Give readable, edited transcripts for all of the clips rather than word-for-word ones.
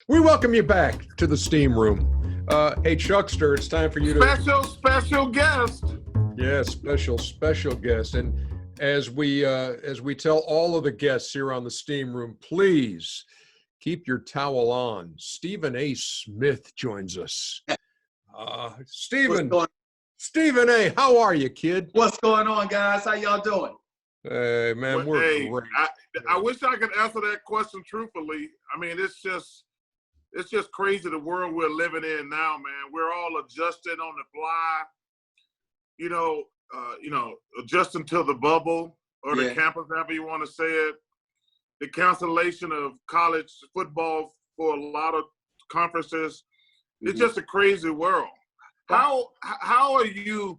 We welcome you back to the steam room. Hey, Chuckster, it's time for you to... Special guest. Yeah, special guest. And as we tell all of the guests here on the steam room, please keep your towel on. Stephen A. Smith joins us. Stephen A., how are you, kid? What's going on, guys? How y'all doing? Hey, man, we're great. I wish I could answer that question truthfully. I mean, it's just crazy the world we're living in now, man. We're all adjusting on the fly, adjusting to the bubble or the campus, however you want to say it. The cancellation of college football for a lot of conferences. It's just a crazy world. How are you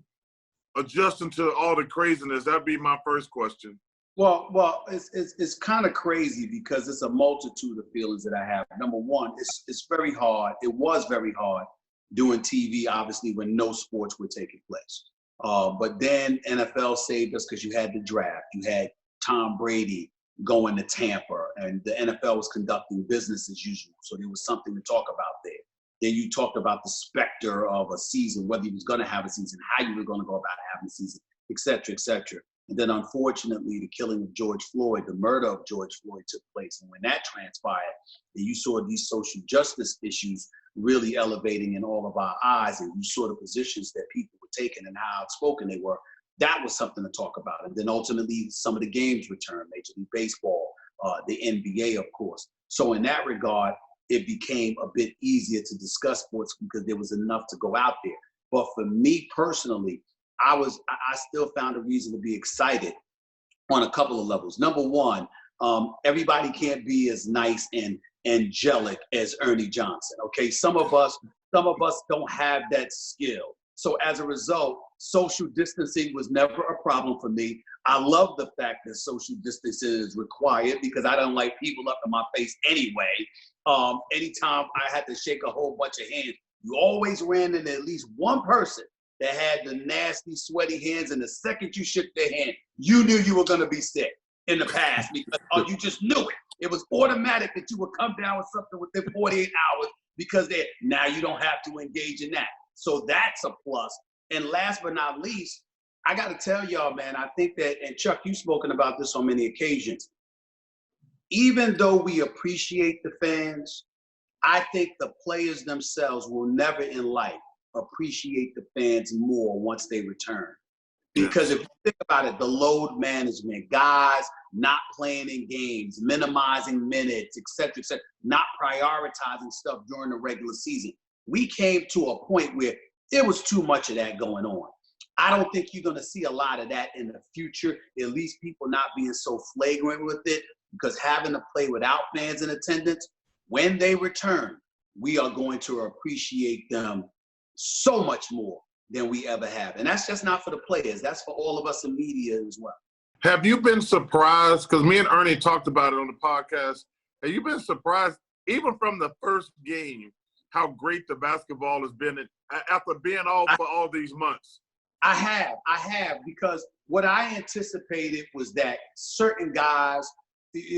adjusting to all the craziness? That'd be my first question. Well, it's kind of crazy because it's a multitude of feelings that I have. Number one, it's very hard. It was very hard doing TV, obviously, when no sports were taking place. But then NFL saved us because you had the draft. You had Tom Brady going to Tampa, and the NFL was conducting business as usual. So there was something to talk about there. Then you talked about the specter of a season, whether you was going to have a season, how you were going to go about having a season, et cetera, et cetera. And then, unfortunately, the killing of George Floyd, the murder of George Floyd took place. And when that transpired, and you saw these social justice issues really elevating in all of our eyes, and you saw the positions that people were taking and how outspoken they were, that was something to talk about. And then ultimately, some of the games returned, Major League Baseball, the NBA, of course. So in that regard, it became a bit easier to discuss sports because there was enough to go out there. But for me personally, I still found a reason to be excited on a couple of levels. Number one, everybody can't be as nice and angelic as Ernie Johnson. Okay, some of us don't have that skill. So as a result, social distancing was never a problem for me. I love the fact that social distancing is required because I don't like people up in my face anyway. Anytime I had to shake a whole bunch of hands, you always ran into at least one person that had the nasty, sweaty hands, and the second you shook their hand, you knew you were going to be sick in the past because you just knew it. It was automatic that you would come down with something within 48 hours because now you don't have to engage in that. So that's a plus. And last but not least, I got to tell y'all, man, I think that, and Chuck, you've spoken about this on many occasions, even though we appreciate the fans, I think the players themselves will never in life appreciate the fans more once they return. Because if you think about it, the load management, guys not playing in games, minimizing minutes, et cetera, not prioritizing stuff during the regular season. We came to a point where there was too much of that going on. I don't think you're going to see a lot of that in the future, at least people not being so flagrant with it, because having to play without fans in attendance, when they return, we are going to appreciate them so much more than we ever have. And that's just not for the players. That's for all of us in media as well. Have you been surprised, because me and Ernie talked about it on the podcast, have you been surprised, even from the first game, how great the basketball has been after being off for all these months? I have, because what I anticipated was that certain guys,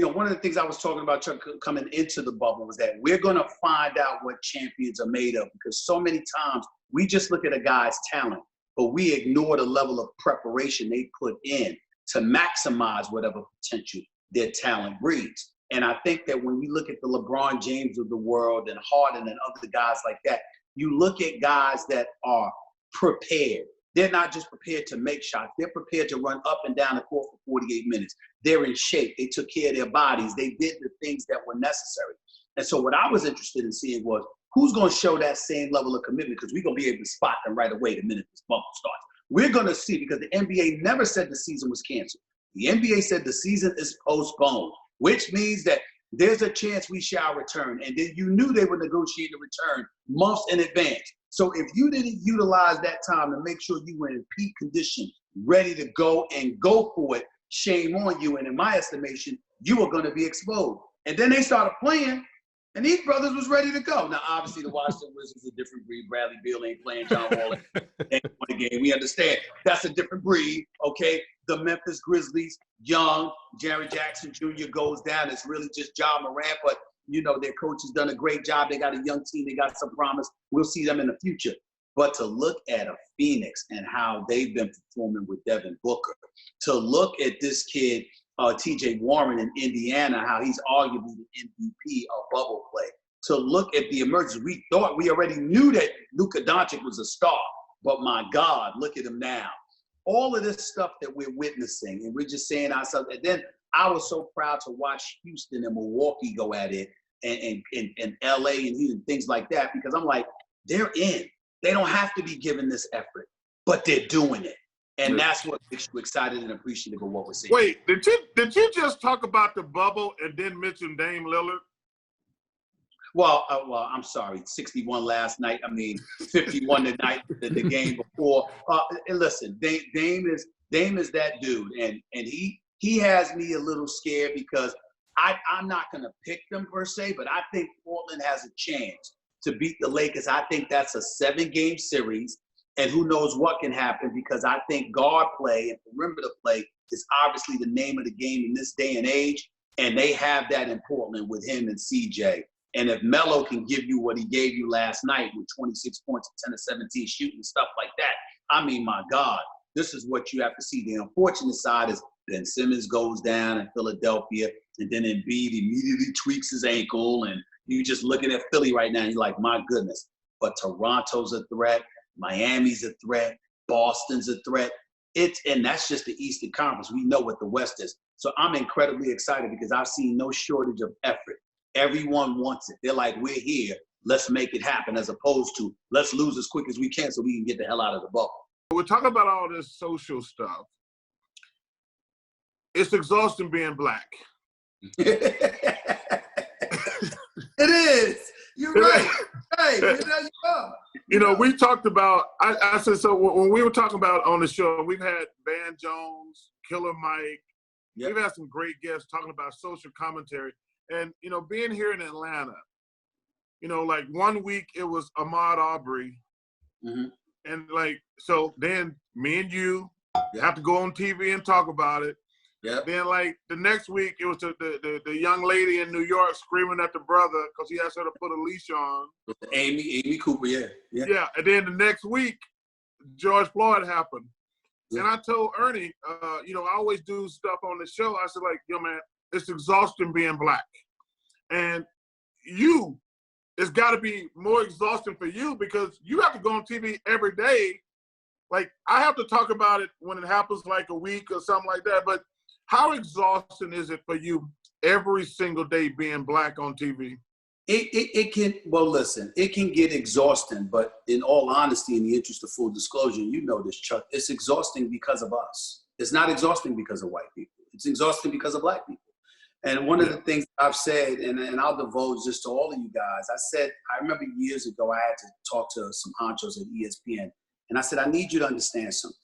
one of the things I was talking about Chuck, coming into the bubble was that we're going to find out what champions are made of, because so many times we just look at a guy's talent, but we ignore the level of preparation they put in to maximize whatever potential their talent breeds. And I think that when we look at the LeBron James of the world and Harden and other guys like that, you look at guys that are prepared. They're not just prepared to make shots. They're prepared to run up and down the court for 48 minutes. They're in shape. They took care of their bodies. They did the things that were necessary. And so what I was interested in seeing was who's going to show that same level of commitment, because we're going to be able to spot them right away the minute this bubble starts. We're going to see, because the NBA never said the season was canceled. The NBA said the season is postponed, which means that there's a chance we shall return. And then you knew they were negotiating a return months in advance. So if you didn't utilize that time to make sure you were in peak condition, ready to go and go for it, shame on you. And in my estimation, you were going to be exposed. And then they started playing, and these brothers was ready to go. Now, obviously, the Washington Wizards is a different breed. Bradley Beal ain't playing John Wall in the game. We understand that's a different breed, okay? The Memphis Grizzlies, young, Jerry Jackson Jr. goes down. It's really just Ja Morant. But You know, their coach has done a great job. They got a young team. They got some promise. We'll see them in the future. But to look at a Phoenix and how they've been performing with Devin Booker, to look at this kid, T.J. Warren in Indiana, how he's arguably the MVP of bubble play, to look at the emergence. We thought we already knew that Luka Doncic was a star, but my God, look at him now. All of this stuff that we're witnessing, and we're just saying ourselves. And then I was so proud to watch Houston and Milwaukee go at it, and LA and things like that, because I'm like, they're in. They don't have to be given this effort, but they're doing it. And that's what makes you excited and appreciative of what we're seeing. Wait, did you just talk about the bubble and then mention Dame Lillard? Well, I'm sorry, 61 last night. I mean, 51 tonight, the game before. And listen, Dame is that dude, and he has me a little scared because I'm not going to pick them per se, but I think Portland has a chance to beat the Lakers. I think that's a 7-game series, and who knows what can happen, because I think guard play and perimeter play is obviously the name of the game in this day and age, and they have that in Portland with him and CJ. And if Melo can give you what he gave you last night with 26 points and 10 of 17 shooting and stuff like that, I mean, my God, this is what you have to see. The unfortunate side is Ben Simmons goes down in Philadelphia, and then Embiid immediately tweaks his ankle, and you're just looking at Philly right now, and you're like, my goodness. But Toronto's a threat, Miami's a threat, Boston's a threat. And that's just the Eastern Conference. We know what the West is. So I'm incredibly excited because I've seen no shortage of effort. Everyone wants it. They're like, we're here. Let's make it happen, as opposed to let's lose as quick as we can so we can get the hell out of the bubble. We're talking about all this social stuff. It's exhausting being black. It is. You're right. Hey, you know you are. You know, we talked about, I said, so when we were talking about on the show, we've had Van Jones, Killer Mike. Yep. We've had some great guests talking about social commentary. And, you know, being here in Atlanta, you know, like one week it was Ahmaud Arbery. Mm-hmm. And like, so then me and you have to go on TV and talk about it. Yeah. Then like the next week it was the young lady in New York screaming at the brother because he asked her to put a leash on. Amy Cooper, yeah. Yeah. And then the next week, George Floyd happened. Yeah. And I told Ernie, you know, I always do stuff on the show. I said, like, yo, man, it's exhausting being black. And it's got to be more exhausting for you because you have to go on TV every day. Like, I have to talk about it when it happens like a week or something like that. But how exhausting is it for you every single day being black on TV? It can, well, listen, it can get exhausting, but in all honesty, in the interest of full disclosure, you know this, Chuck, it's exhausting because of us. It's not exhausting because of white people. It's exhausting because of black people. And one of the things I've said, and I'll divulge this to all of you guys, I remember years ago, I had to talk to some honchos at ESPN, and I said, I need you to understand something.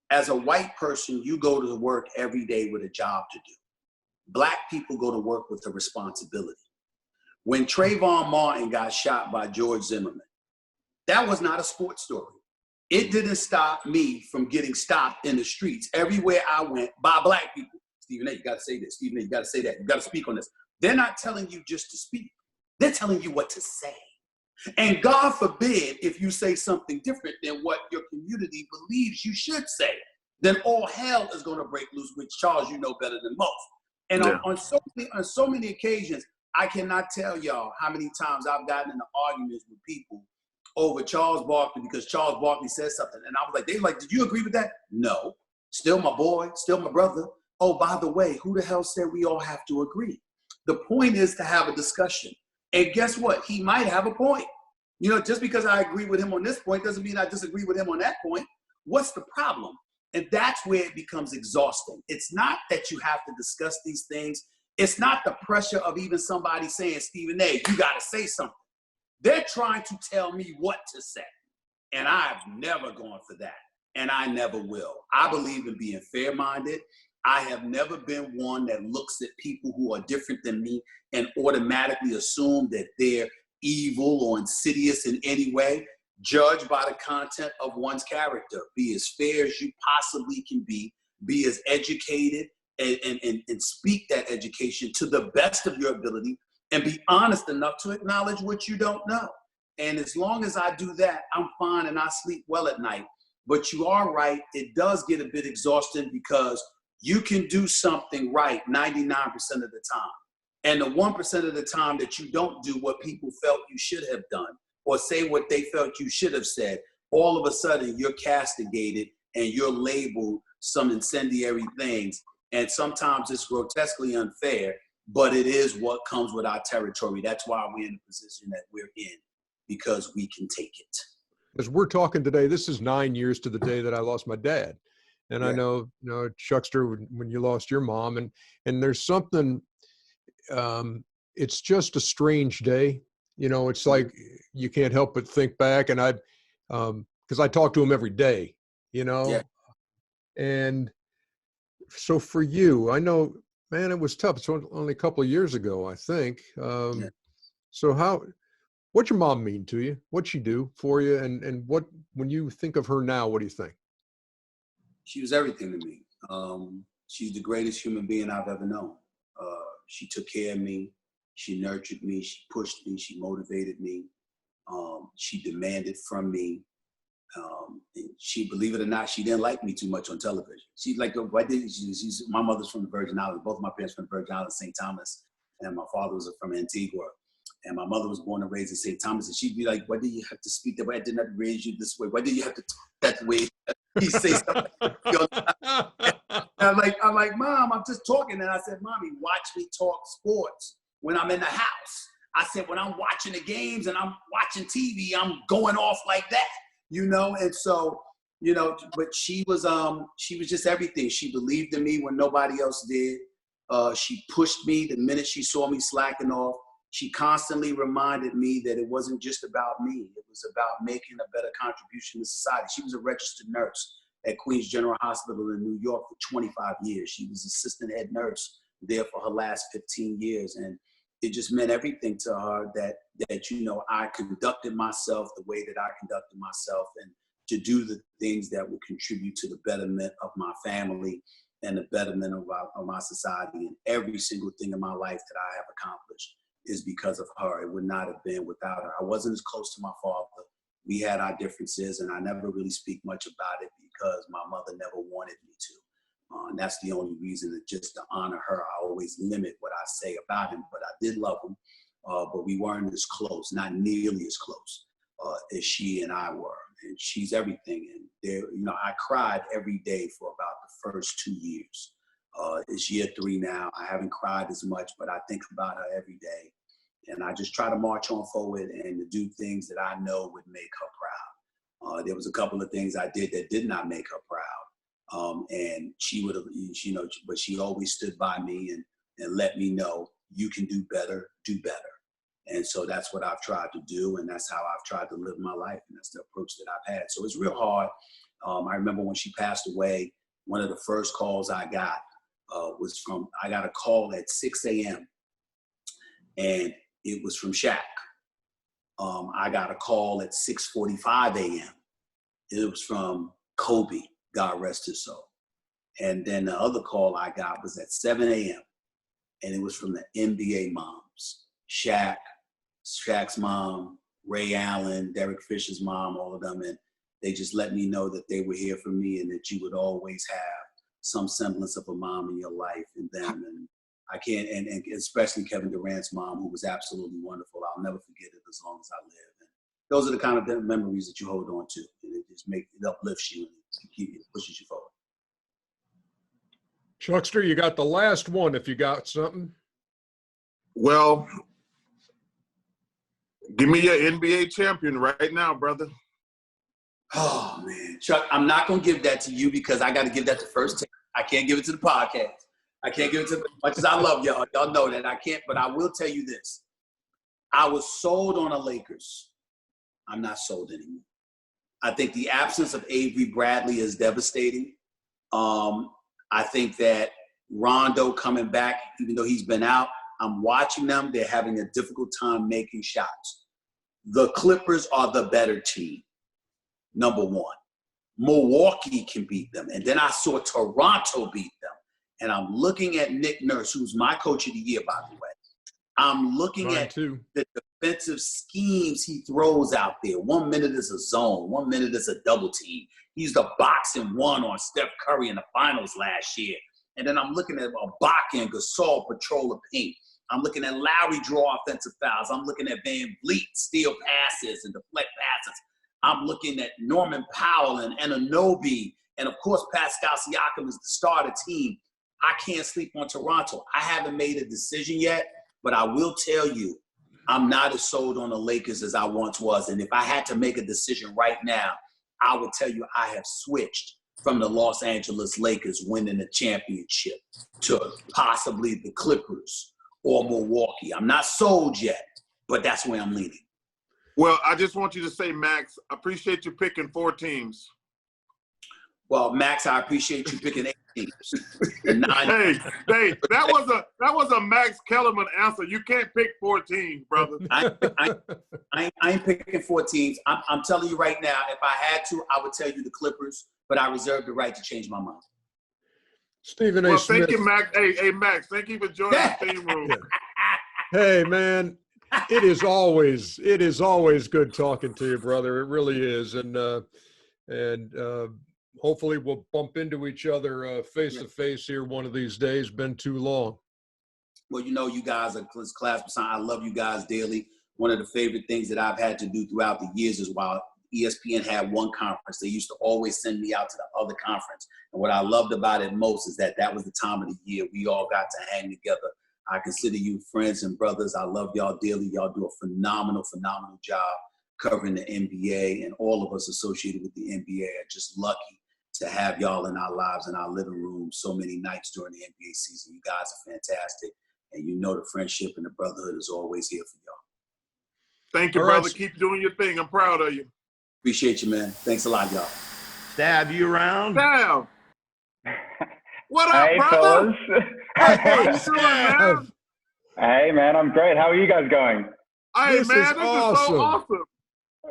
As a white person, you go to work every day with a job to do. Black people go to work with a responsibility. When Trayvon Martin got shot by George Zimmerman, that was not a sports story. It didn't stop me from getting stopped in the streets everywhere I went by black people. Stephen A, you got to say this. Stephen A, you got to say that. You got to speak on this. They're not telling you just to speak. They're telling you what to say. And God forbid if you say something different than what your community believes you should say, then all hell is going to break loose, which, Charles, you know better than most. And on so many occasions, I cannot tell y'all how many times I've gotten into arguments with people over Charles Barkley because Charles Barkley said something. And I was like, they like, did you agree with that? No. Still my boy, still my brother. Oh, by the way, who the hell said we all have to agree? The point is to have a discussion. And guess what? He might have a point. You know, just because I agree with him on this point doesn't mean I disagree with him on that point. What's the problem? And that's where it becomes exhausting. It's not that you have to discuss these things. It's not the pressure of even somebody saying, Stephen A, you got to say something. They're trying to tell me what to say. And I've never gone for that. And I never will. I believe in being fair-minded. I have never been one that looks at people who are different than me and automatically assume that they're evil or insidious in any way. Judge by the content of one's character. Be as fair as you possibly can be as educated, and speak that education to the best of your ability, and be honest enough to acknowledge what you don't know. And as long as I do that, I'm fine and I sleep well at night. But you are right, it does get a bit exhausting because you can do something right 99% of the time. And the 1% of the time that you don't do what people felt you should have done or say what they felt you should have said, all of a sudden you're castigated and you're labeled some incendiary things. And sometimes it's grotesquely unfair, but it is what comes with our territory. That's why we're in the position that we're in, because we can take it. As we're talking today, this is 9 years to the day that I lost my dad. And I know, Chuckster, when you lost your mom, and there's something, it's just a strange day. It's like you can't help but think back, and because I talk to him every day, and so for you, I know, man, it was tough. It's only a couple of years ago, I think. So what's your mom mean to you? What'd she do for you? And when you think of her now, what do you think? She was everything to me. She's the greatest human being I've ever known. She took care of me. She nurtured me. She pushed me. She motivated me. She demanded from me. And she, believe it or not, she didn't like me too much on television. She's like, my mother's from the Virgin Islands. Both of my parents from the Virgin Islands, St. Thomas, and my father was from Antigua. And my mother was born and raised in St. Thomas. And she'd be like, why do you have to speak that way? I did not raise you this way. Why do you have to talk that way? He say something. I'm like, Mom, I'm just talking. And I said, Mommy, watch me talk sports when I'm in the house. I said, when I'm watching the games and I'm watching TV, I'm going off like that, And so, but she was just everything. She believed in me when nobody else did. She pushed me the minute she saw me slacking off. She constantly reminded me that it wasn't just about me. It was about making a better contribution to society. She was a registered nurse at Queens General Hospital in New York for 25 years. She was assistant head nurse there for her last 15 years. And it just meant everything to her that I conducted myself the way that I conducted myself, and to do the things that would contribute to the betterment of my family and the betterment of my society. And every single thing in my life that I have accomplished is because of her. It would not have been without her. I wasn't as close to my father. We had our differences, and I never really speak much about it because my mother never wanted me to. And that's the only reason, that just to honor her, I always limit what I say about him. But I did love him, but we weren't as close, not nearly as close as she and I were. And she's everything. And there, I cried every day for about the first 2 years. It's year 3 now. I haven't cried as much, but I think about her every day. And I just try to march on forward and to do things that I know would make her proud. There was a couple of things I did that did not make her proud. And she would have, but she always stood by me and let me know, you can do better, do better. And so that's what I've tried to do. And that's how I've tried to live my life. And that's the approach that I've had. So it's real hard. I remember when she passed away, one of the first calls I got I got a call at 6 a.m. and it was from Shaq. I got a call at 6:45 a.m. It was from Kobe, God rest his soul. And then the other call I got was at 7 a.m. and it was from the NBA moms, Shaq's mom, Ray Allen, Derek Fisher's mom, all of them. And they just let me know that they were here for me and that you would always have some semblance of a mom in your life and them. And I can't, and especially Kevin Durant's mom, who was absolutely wonderful. I'll never forget it as long as I live. And those are the kind of memories that you hold on to, and it just it uplifts you and it pushes you forward. Chuckster, you got the last one if you got something. Well, give me your NBA champion right now, brother. Oh, man. Chuck, I'm not going to give that to you because I got to give that to First Take. I can't give it to the podcast. I can't give it to as much as I love y'all. Y'all know that I can't, but I will tell you this. I was sold on the Lakers. I'm not sold anymore. I think the absence of Avery Bradley is devastating. I think that Rondo coming back, even though he's been out, I'm watching them. They're having a difficult time making shots. The Clippers are the better team, number one. Milwaukee can beat them. And then I saw Toronto beat them. And I'm looking at Nick Nurse, who's my coach of the year, by the way. I'm looking Mine at too. the defensive schemes he throws out there. 1 minute is a zone. 1 minute is a double team. He's the boxing one on Steph Curry in the finals last year. And then I'm looking at Ibaka and Gasol patrol the paint. I'm looking at Lowry draw offensive fouls. I'm looking at Van Vliet steal passes and deflect passes. I'm looking at Norman Powell and Anunoby. And, of course, Pascal Siakam is the star of the team. I can't sleep on Toronto. I haven't made a decision yet, but I will tell you, I'm not as sold on the Lakers as I once was. And if I had to make a decision right now, I would tell you I have switched from the Los Angeles Lakers winning the championship to possibly the Clippers or Milwaukee. I'm not sold yet, but that's where I'm leaning. Well, I just want you to say, Max, I appreciate you picking 4 teams. Well, Max, I appreciate you picking 8 teams. And 9. Hey, that was a Max Kellerman answer. You can't pick 4 teams, brother. I ain't picking 4 teams. I'm telling you right now, if I had to, I would tell you the Clippers, but I reserve the right to change my mind. Stephen A. Well, Smith. thank you, Max. Hey, Max, thank you for joining the theme room. Hey, man, it is always good talking to you, brother. It really is, and hopefully we'll bump into each other face to face here one of these days. Been too long. Well, you know, you guys are class percent. I love you guys dearly. One of the favorite things that I've had to do throughout the years is while ESPN had one conference, they used to always send me out to the other conference. And what I loved about it most is that was the time of the year we all got to hang together. I consider you friends and brothers. I love y'all dearly. Y'all do a phenomenal job covering the NBA, and all of us associated with the NBA are just lucky to have y'all in our lives, in our living room so many nights during the NBA season. You guys are fantastic, and you know the friendship and the brotherhood is always here for y'all. Thank you, All brother. right. Keep doing your thing. I'm proud of you. Appreciate you, man. Thanks a lot, y'all. Stab, you around? Damn. What up, Hey, brother? fellas. How you doing, man? Hey, man, I'm great. How are you guys going? Hey, This man, is this is awesome. so awesome.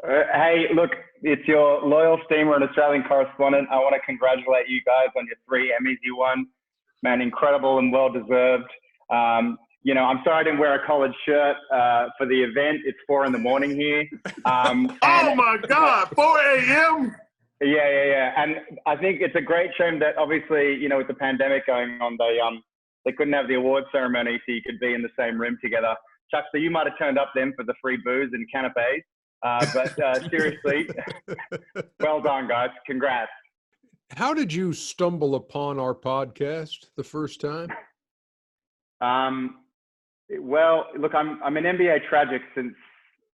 Hey, look, it's your loyal steamer and Australian correspondent. I want to congratulate you guys on your 3 Emmys you won. Man, incredible and well-deserved. You know, I'm sorry I didn't wear a collared shirt for the event. It's 4 in the morning here. Oh, my God, 4 a.m.? Yeah. And I think it's a great shame that obviously, you know, with the pandemic going on, they couldn't have the award ceremony so you could be in the same room together. Chuckster, you might have turned up then for the free booze and canapes. But seriously, well done, guys. Congrats. How did you stumble upon our podcast the first time? Well, look, I'm an NBA tragic since,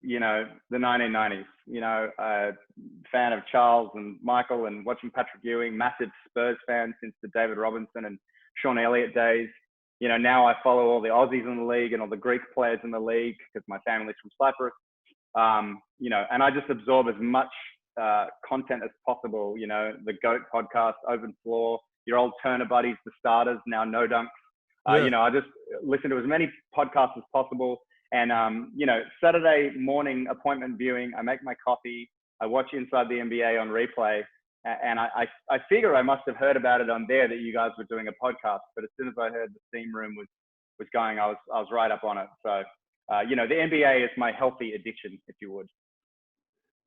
you know, the 1990s. You know, fan of Charles and Michael and watching Patrick Ewing, massive Spurs fan since the David Robinson and Sean Elliott days. You know, now I follow all the Aussies in the league and all the Greek players in the league because my family's from Cyprus. You know, and I just absorb as much content as possible. You know, the GOAT podcast, Open Floor, your old Turner buddies, the starters, now No Dunks. You know, I just listen to as many podcasts as possible. And, you know, Saturday morning appointment viewing, I make my coffee, I watch Inside the NBA on replay. And I figure I must have heard about it on there that you guys were doing a podcast. But as soon as I heard the steam room was going, I was right up on it. So, you know, the NBA is my healthy addiction, if you would.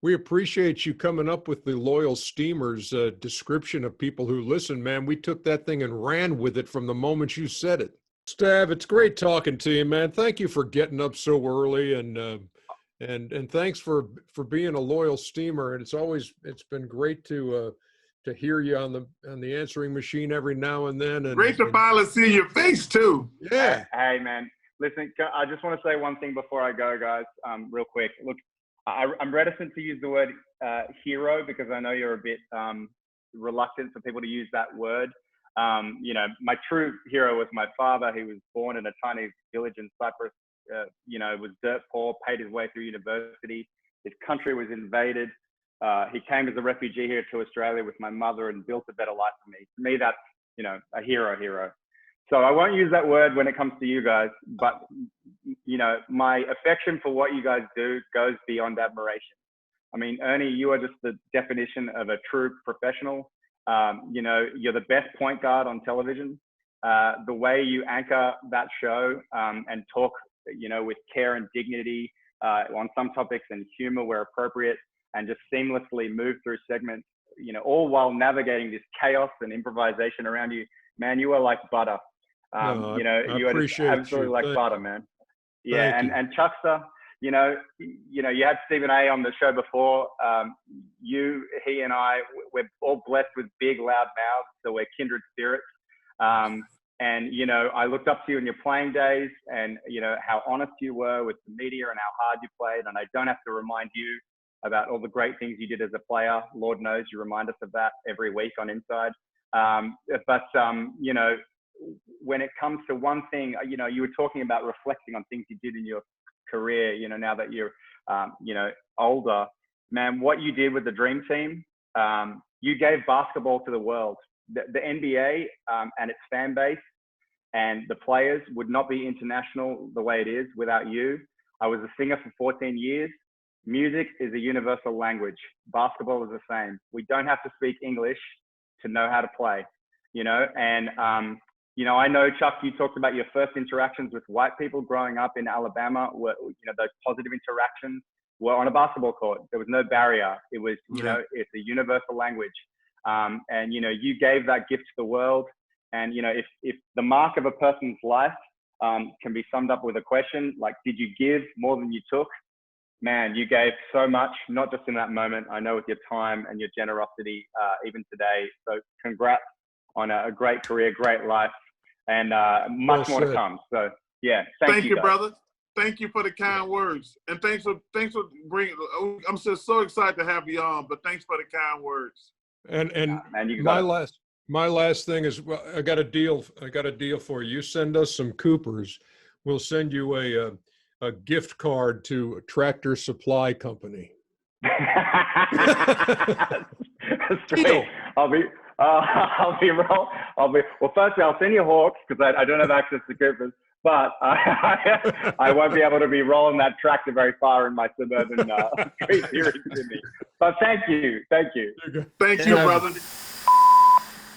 We appreciate you coming up with the Loyal Steamers description of people who listen, man. We took that thing and ran with it from the moment you said it. Stav, it's great talking to you, man. Thank you for getting up so early, and thanks for being a loyal steamer. And it's been great to hear you on the answering machine every now and then. And Great to finally see your face, too. Yeah. Hey, man. Listen, I just want to say one thing before I go, guys, real quick. Look, I'm reticent to use the word hero because I know you're a bit reluctant for people to use that word. You know, my true hero was my father. He was born in a tiny village in Cyprus, you know, was dirt poor, paid his way through university. His country was invaded. He came as a refugee here to Australia with my mother and built a better life for me. To me, that's, you know, a hero. So I won't use that word when it comes to you guys, but, you know, my affection for what you guys do goes beyond admiration. I mean, Ernie, you are just the definition of a true professional. You know, you're the best point guard on television. The way you anchor that show and talk with care and dignity on some topics and humor where appropriate, and just seamlessly move through segments, all while navigating this chaos and improvisation around you. Man, you are like butter. I you are just appreciate absolutely you. like Thank butter, you. man. Yeah, Thank and Chuckster, you had Stephen A on the show before. He and I, we're all blessed with big, loud mouths, so we're kindred spirits. And I looked up to you in your playing days, and how honest you were with the media and how hard you played. And I don't have to remind you about all the great things you did as a player. Lord knows you remind us of that every week on Inside. When it comes to one thing, you were talking about reflecting on things you did in your career, now that you're, older, man, what you did with the Dream Team, you gave basketball to the world. The NBA and its fan base and the players would not be international the way it is without you. I was a singer for 14 years. Music is a universal language. Basketball is the same. We don't have to speak English to know how to play, and I know, Chuck, you talked about your first interactions with white people growing up in Alabama. Were, those positive interactions were on a basketball court. There was no barrier. It was, it's a universal language. And you gave that gift to the world. And, if the mark of a person's life can be summed up with a question, like, did you give more than you took? Man, you gave so much, not just in that moment, I know with your time and your generosity, even today. So congrats on a great career, great life, and much more to come. So yeah, thank you, brother. Thank you for the kind words, and thanks for bringing. I'm just so excited to have you on. But thanks for the kind words. And my last thing is, well, I got a deal for you. You send us some Coopers, we'll send you a gift card to Tractor Supply Company. Sweet. Well, firstly, I'll send you Hawks because I don't have access to Coopers, but I won't be able to be rolling that tractor very far in my suburban street here in Sydney. But thank you. Thank you, brother.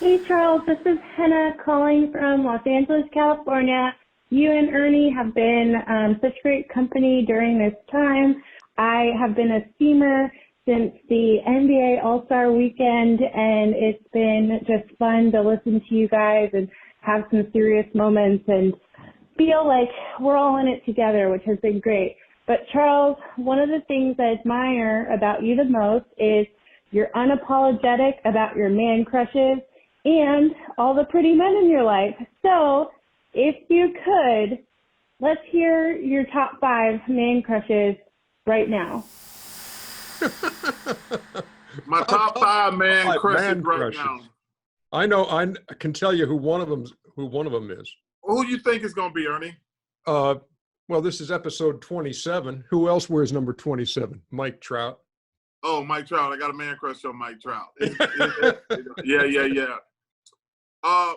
Hey, Charles, this is Hannah calling from Los Angeles, California. You and Ernie have been such great company during this time. I have been a steamer since the NBA All-Star Weekend, and it's been just fun to listen to you guys and have some serious moments and feel like we're all in it together, which has been great. But Charles, one of the things I admire about you the most is you're unapologetic about your man crushes and all the pretty men in your life. So if you could, let's hear your top 5 man crushes right now. My top 5 man crushes right now. I know. I can tell you who one of them is. Who do you think is going to be, Ernie? Well, this is episode 27. Who else wears number 27? Mike Trout. Oh, Mike Trout. I got a man crush on Mike Trout. Yeah.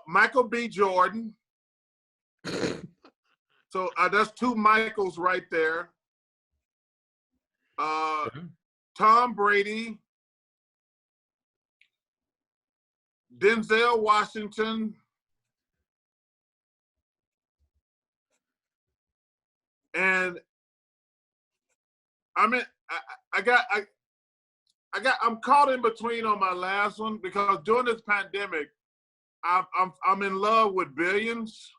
Michael B. Jordan. So that's 2 Michaels right there. Tom Brady, Denzel Washington, and I'm caught in between on my last one because during this pandemic, I'm in love with billions.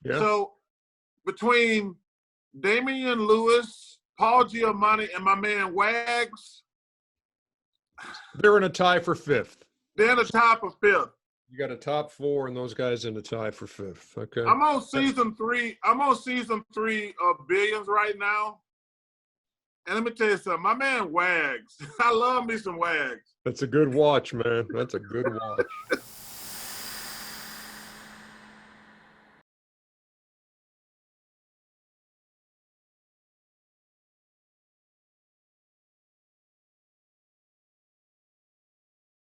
Yeah. So between Damian Lewis, Paul Giamatti, and my man Wags, they're in a tie for 5th. They're in a tie for 5th. You got a top 4 and those guys in a tie for 5th. Okay. I'm on season 3 of Billions right now. And let me tell you something. My man Wags, I love me some Wags. That's a good watch, man. That's a good watch.